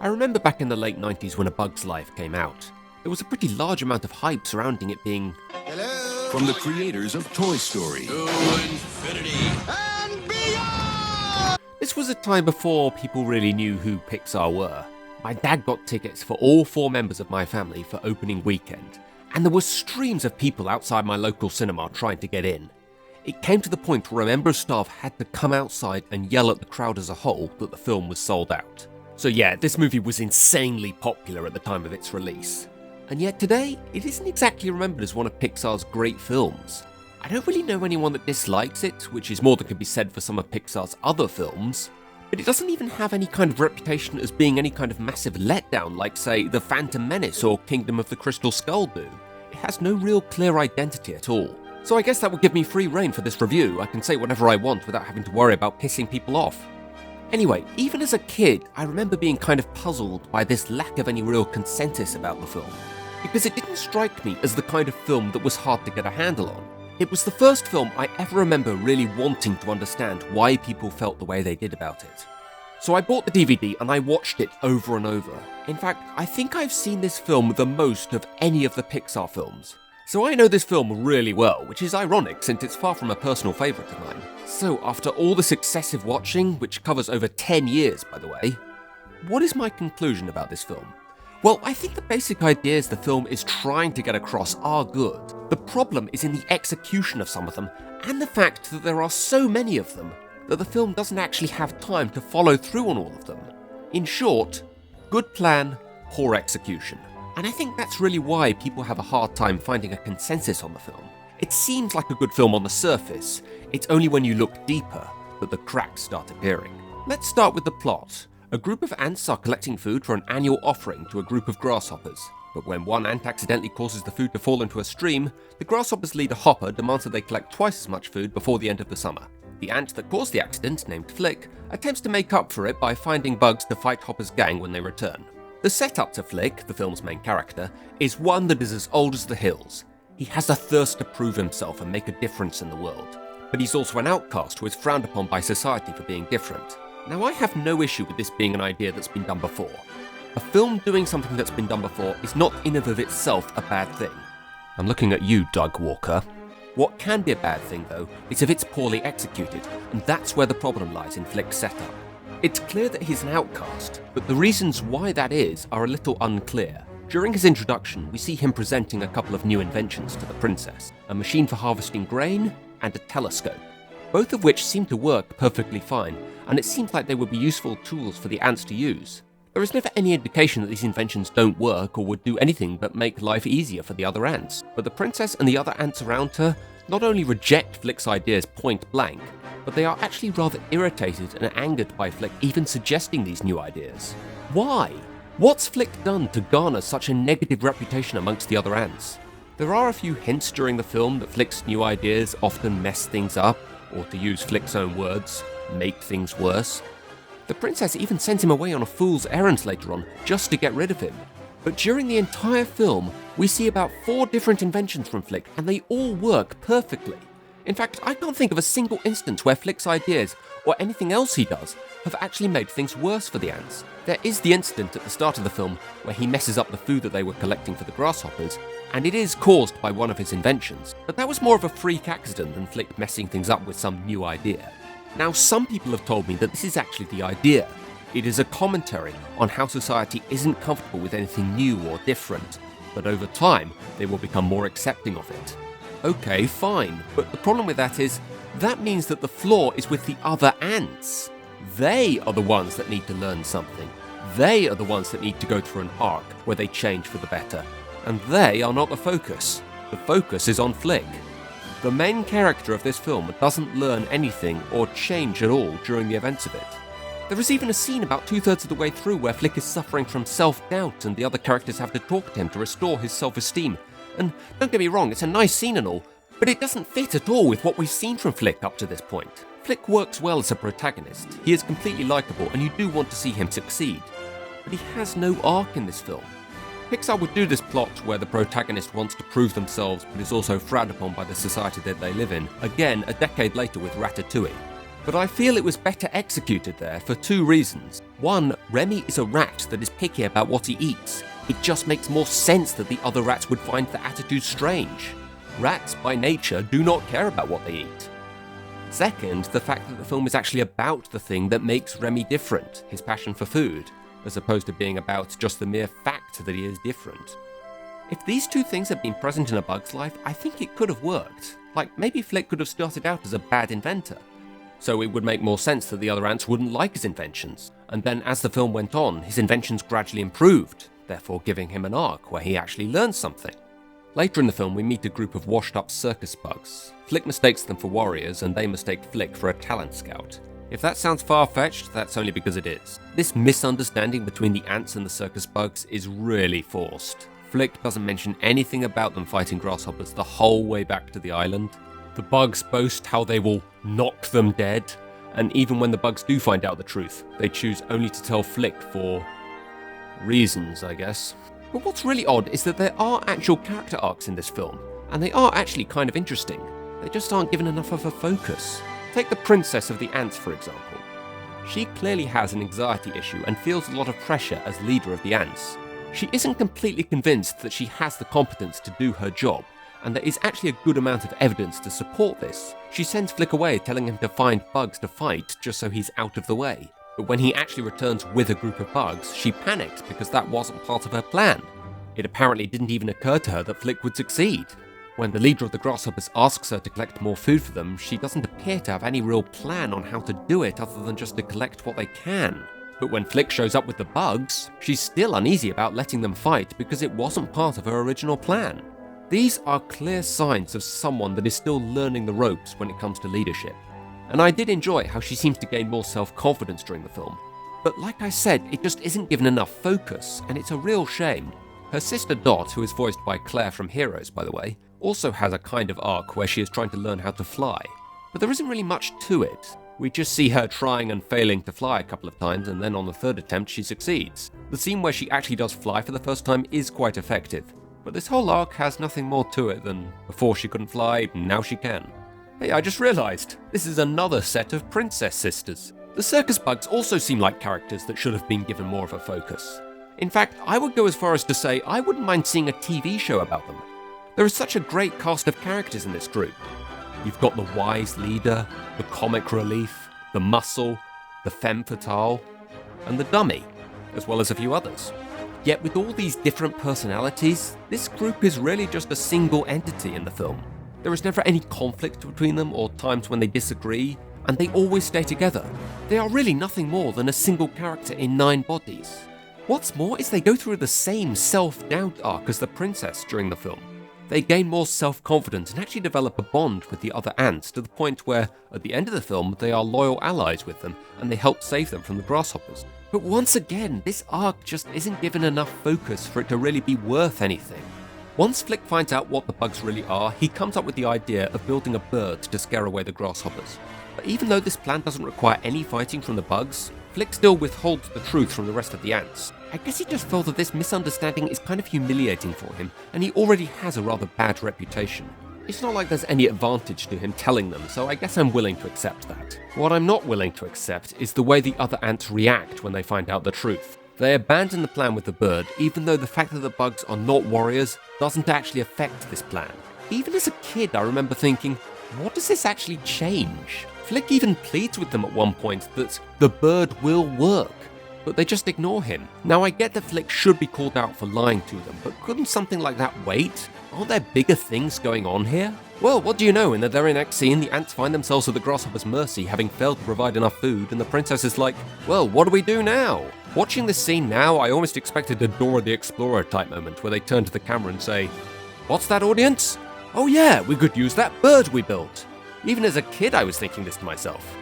I remember back in the late 90s when A Bug's Life came out. There was a pretty large amount of hype surrounding it being From the creators of Toy Story. To infinity and beyond! This was a time before people really knew who Pixar were. My dad got tickets for all 4 members of my family for opening weekend, and there were streams of people outside my local cinema trying to get in. It came to the point where a member of staff had to come outside and yell at the crowd as a whole that the film was sold out. So yeah, this movie was insanely popular at the time of its release. And yet today, it isn't exactly remembered as one of Pixar's great films. I don't really know anyone that dislikes it, which is more than can be said for some of Pixar's other films, but it doesn't even have any kind of reputation as being any kind of massive letdown like, say, The Phantom Menace or Kingdom of the Crystal Skull do. It has no real clear identity at all. So I guess that will give me free rein for this review. I can say whatever I want without having to worry about pissing people off. Anyway, even as a kid, I remember being kind of puzzled by this lack of any real consensus about the film, because it didn't strike me as the kind of film that was hard to get a handle on. It was the first film I ever remember really wanting to understand why people felt the way they did about it. So I bought the DVD and I watched it over and over. In fact, I think I've seen this film the most of any of the Pixar films. So I know this film really well, which is ironic since it's far from a personal favourite of mine. So after all this excessive watching, which covers over 10 years by the way, what is my conclusion about this film? Well, I think the basic ideas the film is trying to get across are good. The problem is in the execution of some of them, and the fact that there are so many of them that the film doesn't actually have time to follow through on all of them. In short, good plan, poor execution. And I think that's really why people have a hard time finding a consensus on the film. It seems like a good film on the surface, it's only when you look deeper that the cracks start appearing. Let's start with the plot. A group of ants are collecting food for an annual offering to a group of grasshoppers. But when one ant accidentally causes the food to fall into a stream, the grasshoppers' leader Hopper demands that they collect twice as much food before the end of the summer. The ant that caused the accident, named Flik, attempts to make up for it by finding bugs to fight Hopper's gang when they return. The setup to Flik, the film's main character, is one that is as old as the hills. He has a thirst to prove himself and make a difference in the world. But he's also an outcast who is frowned upon by society for being different. Now, I have no issue with this being an idea that's been done before. A film doing something that's been done before is not in and of itself a bad thing. I'm looking at you, Doug Walker. What can be a bad thing, though, is if it's poorly executed, and that's where the problem lies in Flik's setup. It's clear that he's an outcast, but the reasons why that is are a little unclear. During his introduction, we see him presenting a couple of new inventions to the princess, a machine for harvesting grain and a telescope, both of which seem to work perfectly fine, and it seems like they would be useful tools for the ants to use. There is never any indication that these inventions don't work or would do anything but make life easier for the other ants. But the princess and the other ants around her not only reject Flik's ideas point blank, but they are actually rather irritated and angered by Flik even suggesting these new ideas. Why? What's Flik done to garner such a negative reputation amongst the other ants? There are a few hints during the film that Flik's new ideas often mess things up, or to use Flik's own words, make things worse. The princess even sends him away on a fool's errand later on, just to get rid of him. But during the entire film, we see about 4 different inventions from Flik, and they all work perfectly. In fact, I can't think of a single instance where Flik's ideas, or anything else he does, have actually made things worse for the ants. There is the incident at the start of the film where he messes up the food that they were collecting for the grasshoppers, and it is caused by one of his inventions, but that was more of a freak accident than Flik messing things up with some new idea. Now, some people have told me that this is actually the idea. It is a commentary on how society isn't comfortable with anything new or different, but over time, they will become more accepting of it. Okay, fine, but the problem with that is, that means that the flaw is with the other ants. They are the ones that need to learn something. They are the ones that need to go through an arc where they change for the better. And they are not the focus. The focus is on Flik. The main character of this film doesn't learn anything or change at all during the events of it. There is even a scene about 2/3 of the way through where Flik is suffering from self-doubt and the other characters have to talk to him to restore his self-esteem. And don't get me wrong, it's a nice scene and all, but it doesn't fit at all with what we've seen from Flik up to this point. Flik works well as a protagonist. He is completely likeable and you do want to see him succeed. But he has no arc in this film. Pixar would do this plot where the protagonist wants to prove themselves but is also frowned upon by the society that they live in, again a decade later with Ratatouille. but I feel it was better executed there for two reasons. One, Remy is a rat that is picky about what he eats. It just makes more sense that the other rats would find the attitude strange. Rats, by nature, do not care about what they eat. Second, the fact that the film is actually about the thing that makes Remy different, his passion for food, as opposed to being about just the mere fact that he is different. If these two things had been present in a bug's life, I think it could have worked. Like, maybe Flik could have started out as a bad inventor. So it would make more sense that the other ants wouldn't like his inventions, and then as the film went on, his inventions gradually improved, therefore giving him an arc where he actually learns something. Later in the film, we meet a group of washed-up circus bugs. Flik mistakes them for warriors, and they mistake Flik for a talent scout. If that sounds far-fetched, that's only because it is. This misunderstanding between the ants and the circus bugs is really forced. Flik doesn't mention anything about them fighting grasshoppers the whole way back to the island. The bugs boast how they will knock them dead, and even when the bugs do find out the truth, they choose only to tell Flik for reasons, I guess. But what's really odd is that there are actual character arcs in this film, and they are actually kind of interesting. They just aren't given enough of a focus. Take the princess of the ants, for example. She clearly has an anxiety issue and feels a lot of pressure as leader of the ants. She isn't completely convinced that she has the competence to do her job, and there is actually a good amount of evidence to support this. She sends Flik away telling him to find bugs to fight just so he's out of the way. But when he actually returns with a group of bugs, she panics because that wasn't part of her plan. It apparently didn't even occur to her that Flik would succeed. When the leader of the grasshoppers asks her to collect more food for them, she doesn't appear to have any real plan on how to do it other than just to collect what they can. But when Flik shows up with the bugs, she's still uneasy about letting them fight because it wasn't part of her original plan. These are clear signs of someone that is still learning the ropes when it comes to leadership. And I did enjoy how she seems to gain more self-confidence during the film. But like I said, it just isn't given enough focus, and it's a real shame. Her sister Dot, who is voiced by Claire from Heroes by the way, also has a kind of arc where she is trying to learn how to fly. But there isn't really much to it. We just see her trying and failing to fly a couple of times, and then on the third attempt she succeeds. The scene where she actually does fly for the first time is quite effective. But this whole arc has nothing more to it than before she couldn't fly, now she can. Hey, I just realised, this is another set of princess sisters. The circus bugs also seem like characters that should have been given more of a focus. In fact, I would go as far as to say I wouldn't mind seeing a TV show about them. There is such a great cast of characters in this group. You've got the wise leader, the comic relief, the muscle, the femme fatale, and the dummy, as well as a few others. Yet with all these different personalities, this group is really just a single entity in the film. There is never any conflict between them or times when they disagree, and they always stay together. They are really nothing more than a single character in 9 bodies. What's more is they go through the same self-doubt arc as the princess during the film. They gain more self-confidence and actually develop a bond with the other ants to the point where, at the end of the film, they are loyal allies with them and they help save them from the grasshoppers. But once again, this arc just isn't given enough focus for it to really be worth anything. Once Flik finds out what the bugs really are, he comes up with the idea of building a bird to scare away the grasshoppers. But even though this plan doesn't require any fighting from the bugs, Flik still withholds the truth from the rest of the ants. I guess he just felt that this misunderstanding is kind of humiliating for him, and he already has a rather bad reputation. It's not like there's any advantage to him telling them, so I guess I'm willing to accept that. What I'm not willing to accept is the way the other ants react when they find out the truth. They abandon the plan with the bird, even though the fact that the bugs are not warriors doesn't actually affect this plan. Even as a kid, I remember thinking, what does this actually change? Flik even pleads with them at one point that the bird will work, but they just ignore him. Now I get that Flik should be called out for lying to them, but couldn't something like that wait? Aren't there bigger things going on here? Well, what do you know, in the very next scene, the ants find themselves at the grasshopper's mercy, having failed to provide enough food, and the princess is like, well, what do we do now? Watching this scene now, I almost expected a Dora the Explorer type moment where they turn to the camera and say, what's that, audience? Oh yeah, we could use that bird we built. Even as a kid, I was thinking this to myself.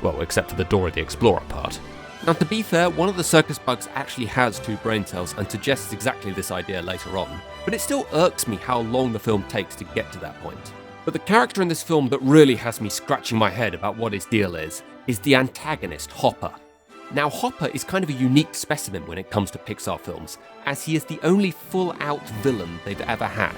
Well, except for the Dora the Explorer part. Now, to be fair, one of the circus bugs actually has 2 brain cells and suggests exactly this idea later on, but it still irks me how long the film takes to get to that point. But the character in this film that really has me scratching my head about what his deal is the antagonist, Hopper. Now, Hopper is kind of a unique specimen when it comes to Pixar films, as he is the only full-out villain they've ever had.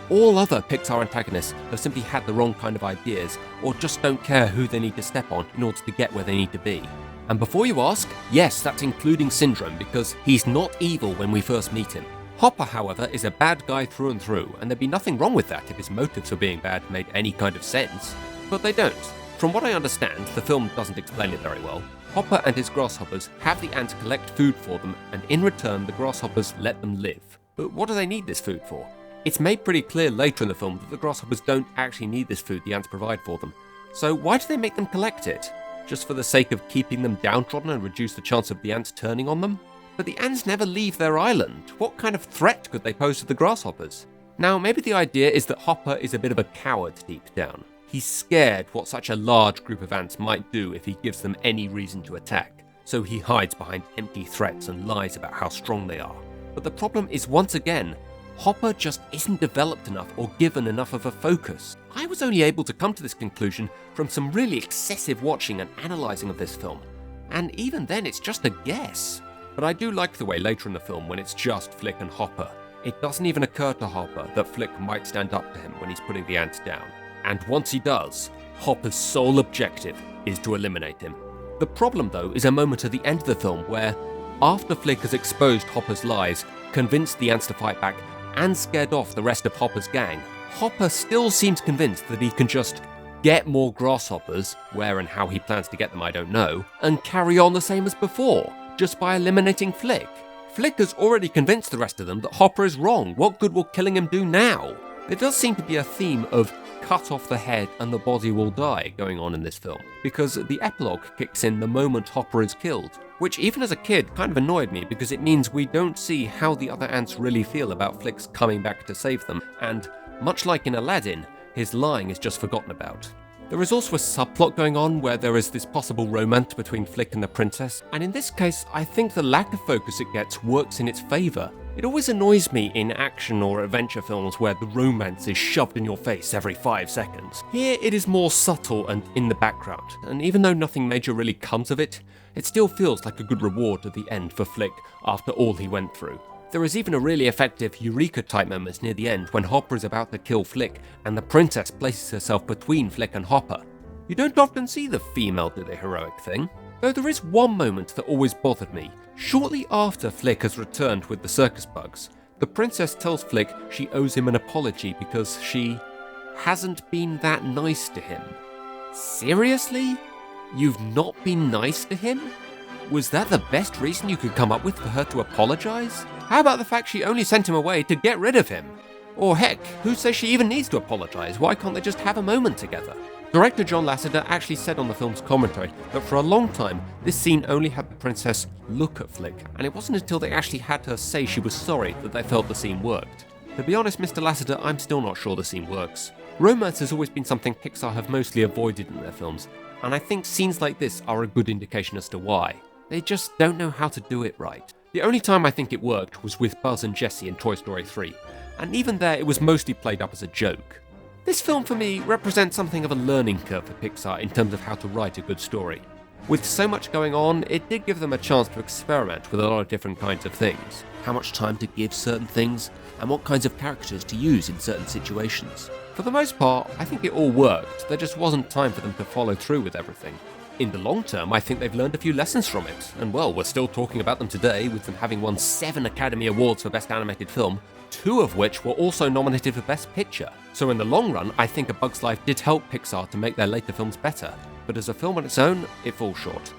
All other Pixar antagonists have simply had the wrong kind of ideas, or just don't care who they need to step on in order to get where they need to be. And before you ask, yes, that's including Syndrome, because he's not evil when we first meet him. Hopper, however, is a bad guy through and through, and there'd be nothing wrong with that if his motives for being bad made any kind of sense. But they don't. From what I understand, the film doesn't explain it very well. Hopper and his grasshoppers have the ants collect food for them, and in return the grasshoppers let them live. But what do they need this food for? It's made pretty clear later in the film that the grasshoppers don't actually need this food the ants provide for them. So why do they make them collect it? Just for the sake of keeping them downtrodden and reduce the chance of the ants turning on them? But the ants never leave their island. What kind of threat could they pose to the grasshoppers? Now, maybe the idea is that Hopper is a bit of a coward deep down. He's scared what such a large group of ants might do if he gives them any reason to attack. So he hides behind empty threats and lies about how strong they are. But the problem is, once again, Hopper just isn't developed enough or given enough of a focus. I was only able to come to this conclusion from some really excessive watching and analysing of this film, and even then it's just a guess. But I do like the way later in the film, when it's just Flik and Hopper, it doesn't even occur to Hopper that Flik might stand up to him when he's putting the ants down. And once he does, Hopper's sole objective is to eliminate him. The problem though is a moment at the end of the film where, after Flik has exposed Hopper's lies, convinced the ants to fight back, and scared off the rest of Hopper's gang, Hopper still seems convinced that he can just get more grasshoppers, where and how he plans to get them I don't know, and carry on the same as before, just by eliminating Flik. Flik has already convinced the rest of them that Hopper is wrong. What good will killing him do now? There does seem to be a theme of cut off the head and the body will die going on in this film, because the epilogue kicks in the moment Hopper is killed, which even as a kid kind of annoyed me because it means we don't see how the other ants really feel about Flik's coming back to save them, and much like in Aladdin, his lying is just forgotten about. There is also a subplot going on where there is this possible romance between Flik and the princess, and in this case I think the lack of focus it gets works in its favour. It always annoys me in action or adventure films where the romance is shoved in your face every 5 seconds. Here it is more subtle and in the background, and even though nothing major really comes of it, it still feels like a good reward at the end for Flik after all he went through. There is even a really effective Eureka type moment near the end when Hopper is about to kill Flik and the princess places herself between Flik and Hopper. You don't often see the female do the heroic thing, though there is one moment that always bothered me. Shortly after Flik has returned with the circus bugs, the princess tells Flik she owes him an apology because she hasn't been that nice to him. Seriously? You've not been nice to him? Was that the best reason you could come up with for her to apologise? How about the fact she only sent him away to get rid of him? Or heck, who says she even needs to apologise? Why can't they just have a moment together? Director John Lasseter actually said on the film's commentary that for a long time, this scene only had the princess look at Flik, and it wasn't until they actually had her say she was sorry that they felt the scene worked. To be honest, Mr. Lasseter, I'm still not sure the scene works. Romance has always been something Pixar have mostly avoided in their films, and I think scenes like this are a good indication as to why. They just don't know how to do it right. The only time I think it worked was with Buzz and Jessie in Toy Story 3, and even there it was mostly played up as a joke. This film for me represents something of a learning curve for Pixar in terms of how to write a good story. With so much going on, it did give them a chance to experiment with a lot of different kinds of things. How much time to give certain things, and what kinds of characters to use in certain situations. For the most part, I think it all worked, there just wasn't time for them to follow through with everything. In the long term, I think they've learned a few lessons from it, and well, we're still talking about them today, with them having won 7 Academy Awards for Best Animated Film, 2 of which were also nominated for Best Picture. So in the long run, I think A Bug's Life did help Pixar to make their later films better, but as a film on its own, it falls short.